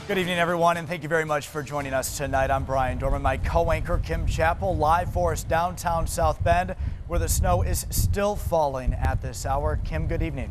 Good evening, everyone, and thank you very much for joining us tonight. I'm Brian Dorman. My co-anchor Kim Chappell live for us downtown South Bend, where the snow is still falling at this hour. Kim, good evening.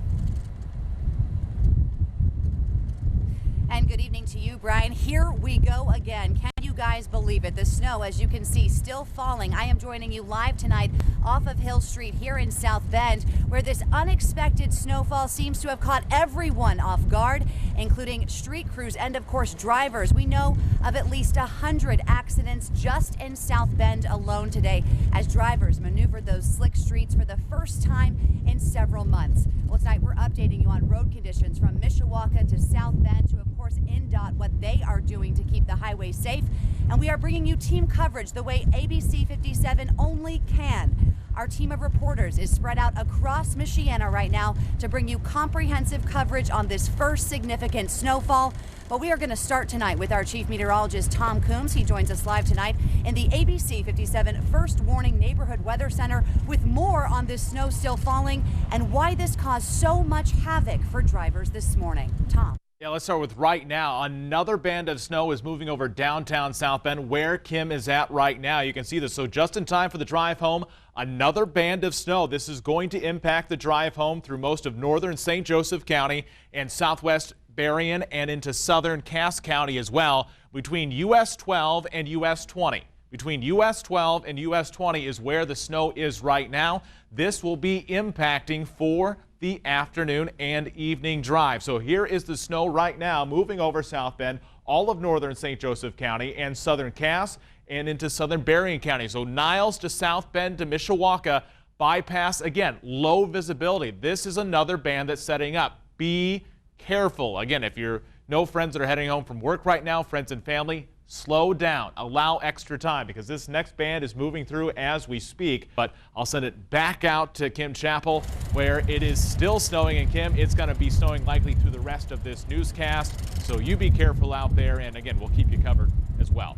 And good evening to you, Brian. Here we go again. Can you guys believe it? The snow, as you can see, still falling. I am joining you live tonight off of Hill Street here in South Bend, where this unexpected snowfall seems to have caught everyone off guard, including street crews and, of course, drivers. We know of at least 100 accidents just in South Bend alone today as drivers maneuvered those slick streets for the first time in several months. Well, tonight we're updating you on road conditions from Mishawaka to South Bend to, of course, INDOT, what they are doing to keep the highway safe. And we are bringing you team coverage the way ABC 57 only can. Our team of reporters is spread out across Michiana right now to bring you comprehensive coverage on this first significant snowfall. But we are going to start tonight with our chief meteorologist, Tom Coombs. He joins us live tonight in the ABC 57 First Warning Neighborhood Weather Center with more on this snow still falling and why this caused so much havoc for drivers this morning. Tom. Yeah, let's start with right now. Another band of snow is moving over downtown South Bend, where Kim is at right now. You can see this. So just in time for the drive home, another band of snow. This is going to impact the drive home through most of northern St. Joseph County and southwest Berrien and into southern Cass County as well, between US 12 and US 20. Between US 12 and US 20 is where the snow is right now. This will be impacting for the afternoon and evening drive. So here is the snow right now moving over South Bend, all of northern St. Joseph County and southern Cass and into southern Berrien County. So Niles to South Bend to Mishawaka bypass, again, low visibility. This is another band that's setting up. Be careful. Again, if you're no friends that are heading home from work right now, friends and family, slow down, allow extra time because this next band is moving through as we speak. But I'll send it back out to Kim Chappell, where it is still snowing. And Kim, it's going to be snowing likely through the rest of this newscast. So you be careful out there. And again, we'll keep you covered as well.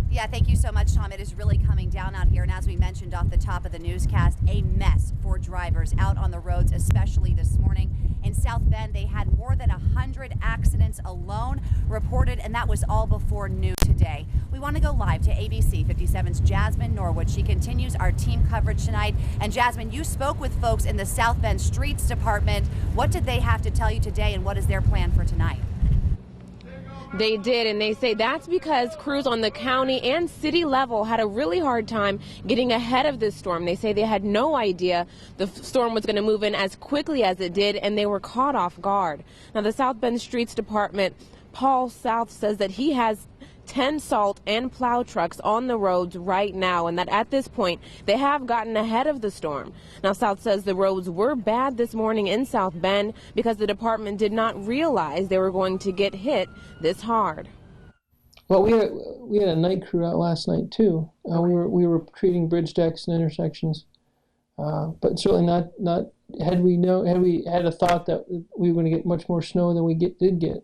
Yeah, thank you so much, Tom. It is really coming down out here. And as we mentioned off the top of the newscast, a mess for drivers out on the roads, especially this morning. In South Bend, they had more than 100 accidents alone reported, and that was all before noon today. We want to go live to ABC 57's Jasmine Norwood. She continues our team coverage tonight. And Jasmine, you spoke with folks in the South Bend Streets Department. What did they have to tell you today, and what is their plan for tonight? They did, and they say that's because crews on the county and city level had a really hard time getting ahead of this storm. They say they had no idea the storm was going to move in as quickly as it did, and they were caught off guard. Now, the South Bend Streets Department, Paul South, says that he has 10 salt and plow trucks on the roads right now, and that at this point they have gotten ahead of the storm. Now, South says the roads were bad this morning in South Bend because the department did not realize they were going to get hit this hard. Well, we had a night crew out last night too. We were treating bridge decks and intersections, but certainly not. Had we had a thought that we were going to get much more snow than we did get,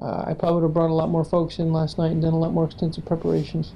I probably would have brought a lot more folks in last night and done a lot more extensive preparations.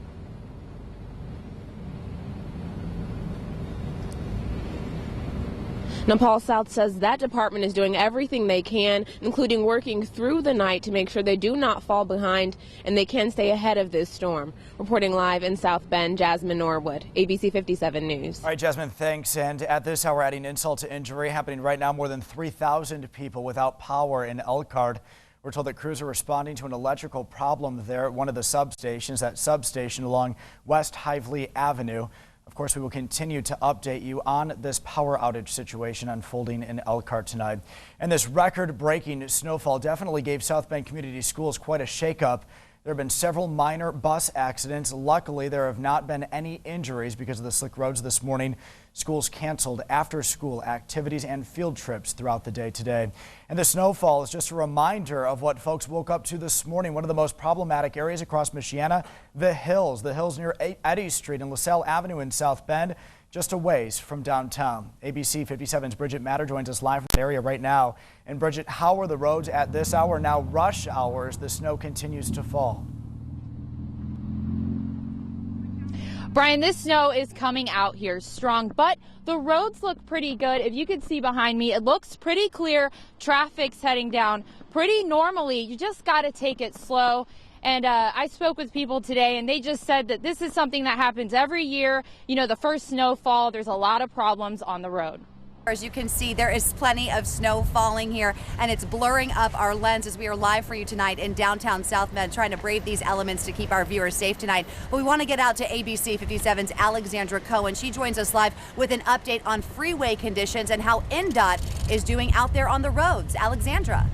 Now, Paul South says that department is doing everything they can, including working through the night to make sure they do not fall behind and they can stay ahead of this storm. Reporting live in South Bend, Jasmine Norwood, ABC 57 News. All right, Jasmine, thanks. And at this hour, adding insult to injury, happening right now, more than 3,000 people without power in Elkhart. We're told that crews are responding to an electrical problem there at one of the substations, that substation along West Hively Avenue. Of course, we will continue to update you on this power outage situation unfolding in Elkhart tonight. And this record-breaking snowfall definitely gave South Bend Community Schools quite a shakeup. There have been several minor bus accidents. Luckily, there have not been any injuries because of the slick roads this morning. Schools canceled after-school activities and field trips throughout the day today. And the snowfall is just a reminder of what folks woke up to this morning. One of the most problematic areas across Michiana, the hills near Eddy Street and LaSalle Avenue in South Bend, just a ways from downtown. ABC 57's Bridget Matter joins us live from the area right now. And Bridget, how are the roads at this hour? Now rush hours, the snow continues to fall. Brian, this snow is coming out here strong, but the roads look pretty good. If you can see behind me, it looks pretty clear. Traffic's heading down pretty normally. You just got to take it slow. And I spoke with people today, and they just said that this is something that happens every year. You know, the first snowfall, there's a lot of problems on the road. As you can see, there is plenty of snow falling here, and it's blurring up our lens as we are live for you tonight in downtown South Bend, trying to brave these elements to keep our viewers safe tonight. But we want to get out to ABC 57's Alexandra Cohen. She joins us live with an update on freeway conditions and how NDOT is doing out there on the roads. Alexandra.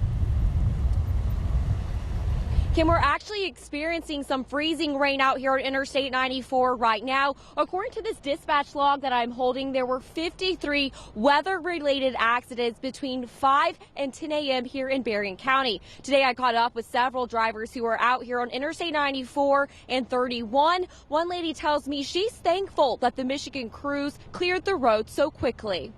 Kim, we're actually experiencing some freezing rain out here on Interstate 94 right now. According to this dispatch log that I'm holding, there were 53 weather-related accidents between 5 and 10 a.m. here in Berrien County. Today, I caught up with several drivers who are out here on Interstate 94 and 31. One lady tells me she's thankful that the Michigan crews cleared the road so quickly.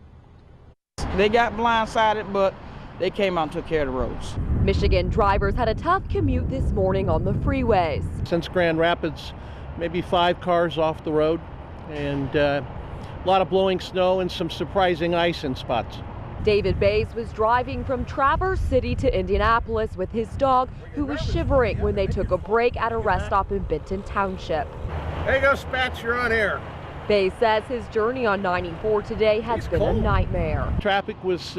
They got blindsided, but they came out and took care of the roads. Michigan drivers had a tough commute this morning on the freeways. Since Grand Rapids, maybe 5 cars off the road, and a lot of blowing snow and some surprising ice in spots. David Bays was driving from Traverse City to Indianapolis with his dog, who was shivering when they took a break at a rest stop in Benton Township. There you go, Spats, you're on air. Bays says his journey on 94 today has been a nightmare. Traffic was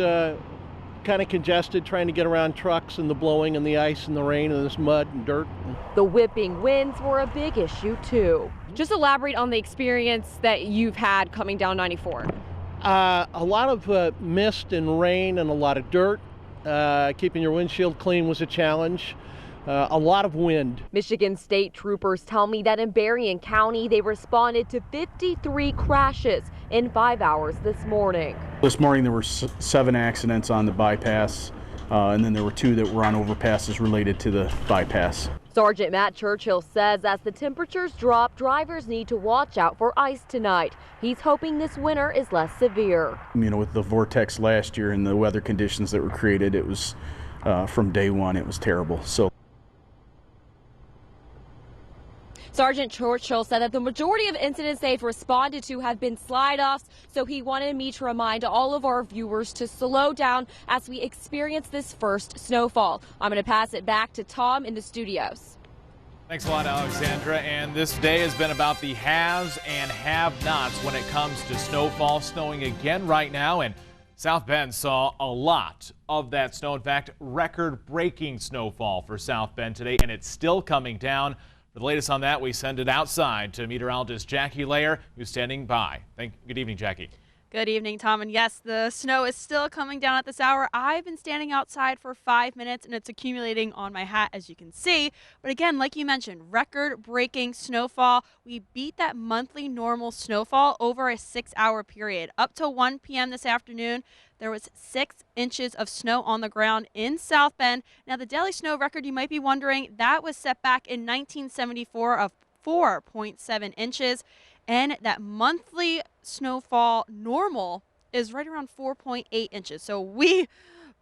kind of congested, trying to get around trucks and the blowing and the ice and the rain and this mud and dirt. The whipping winds were a big issue too. Just elaborate on the experience that you've had coming down 94. A lot of mist and rain and a lot of dirt. Keeping your windshield clean was a challenge. A lot of wind. Michigan state troopers tell me that in Berrien County, they responded to 53 crashes in 5 hours this morning. This morning there were 7 accidents on the bypass, and then there were 2 that were on overpasses related to the bypass. Sergeant Matt Churchill says as the temperatures drop, drivers need to watch out for ice tonight. He's hoping this winter is less severe. You know, with the vortex last year and the weather conditions that were created, it was from day one, it was terrible. So. Sergeant Churchill said that the majority of incidents they've responded to have been slide-offs, so he wanted me to remind all of our viewers to slow down as we experience this first snowfall. I'm going to pass it back to Tom in the studios. Thanks a lot, Alexandra. And this day has been about the haves and have-nots when it comes to snowfall. Snowing again right now, and South Bend saw a lot of that snow. In fact, record-breaking snowfall for South Bend today, and it's still coming down. For the latest on that, we send it outside to meteorologist Jackie Layer, who's standing by. Good evening, Jackie. Good evening, Tom. And yes, the snow is still coming down at this hour. I've been standing outside for 5 minutes, and it's accumulating on my hat, as you can see. But again, like you mentioned, record-breaking snowfall. We beat that monthly normal snowfall over a 6-hour period. Up to 1 p.m. this afternoon, there was 6 inches of snow on the ground in South Bend. Now, the daily snow record, you might be wondering, that was set back in 1974 of 4.7 inches. And that monthly snowfall normal is right around 4.8 inches. So we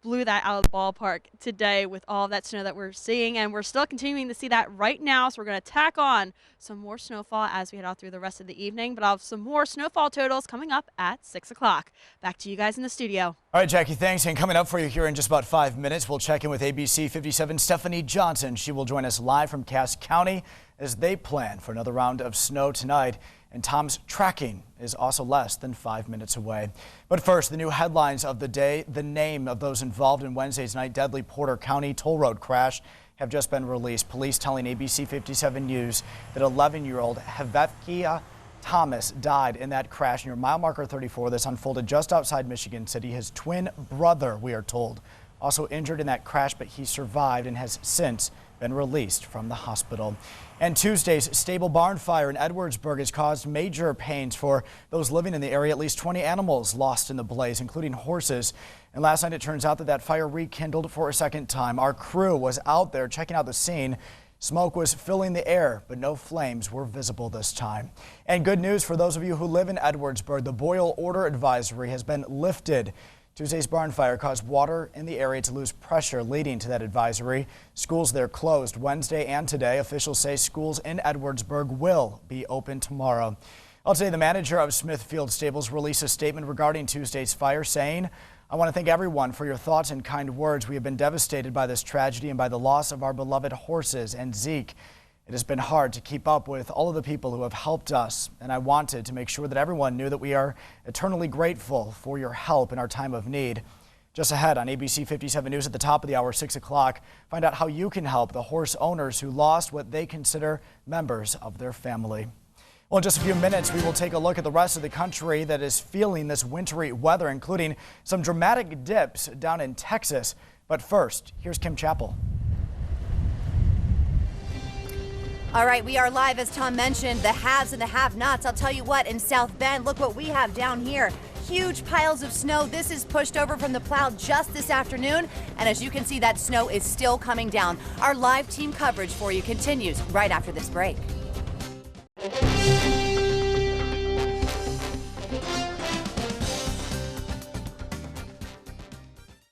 blew that out of the ballpark today with all of that snow that we're seeing. And we're still continuing to see that right now. So we're going to tack on some more snowfall as we head out through the rest of the evening. But I'll have some more snowfall totals coming up at 6 o'clock. Back to you guys in the studio. All right, Jackie, thanks. And coming up for you here in just about 5 minutes, we'll check in with ABC 57 Stephanie Johnson. She will join us live from Cass County as they plan for another round of snow tonight. And Tom's tracking is also less than 5 minutes away. But first, the new headlines of the day. The name of those involved in Wednesday's night deadly Porter County toll road crash have just been released. Police telling ABC 57 News that 11-year-old Havekia Thomas died in that crash near mile marker 34. This unfolded just outside Michigan City. His twin brother, we are told, also injured in that crash, but he survived and has since been released from the hospital. And Tuesday's stable barn fire in Edwardsburg has caused major pains for those living in the area. At least 20 animals lost in the blaze, including horses. And last night, it turns out that fire rekindled for a second time. Our crew was out there checking out the scene. Smoke was filling the air, but no flames were visible this time. And good news for those of you who live in Edwardsburg. The boil order advisory has been lifted. Tuesday's barn fire caused water in the area to lose pressure, leading to that advisory. Schools there closed Wednesday and today. Officials say schools in Edwardsburg will be open tomorrow. Today, the manager of Smithfield Stables released a statement regarding Tuesday's fire, saying, "I want to thank everyone for your thoughts and kind words. We have been devastated by this tragedy and by the loss of our beloved horses and Zeke. It has been hard to keep up with all of the people who have helped us, and I wanted to make sure that everyone knew that we are eternally grateful for your help in our time of need." Just ahead on ABC 57 News at the top of the hour, 6 o'clock, find out how you can help the horse owners who lost what they consider members of their family. Well, in just a few minutes, we will take a look at the rest of the country that is feeling this wintry weather, including some dramatic dips down in Texas. But first, here's Kim Chappell. All right, we are live, as Tom mentioned, the haves and the have-nots. I'll tell you what, in South Bend, look what we have down here. Huge piles of snow. This is pushed over from the plow just this afternoon. And as you can see, that snow is still coming down. Our live team coverage for you continues right after this break.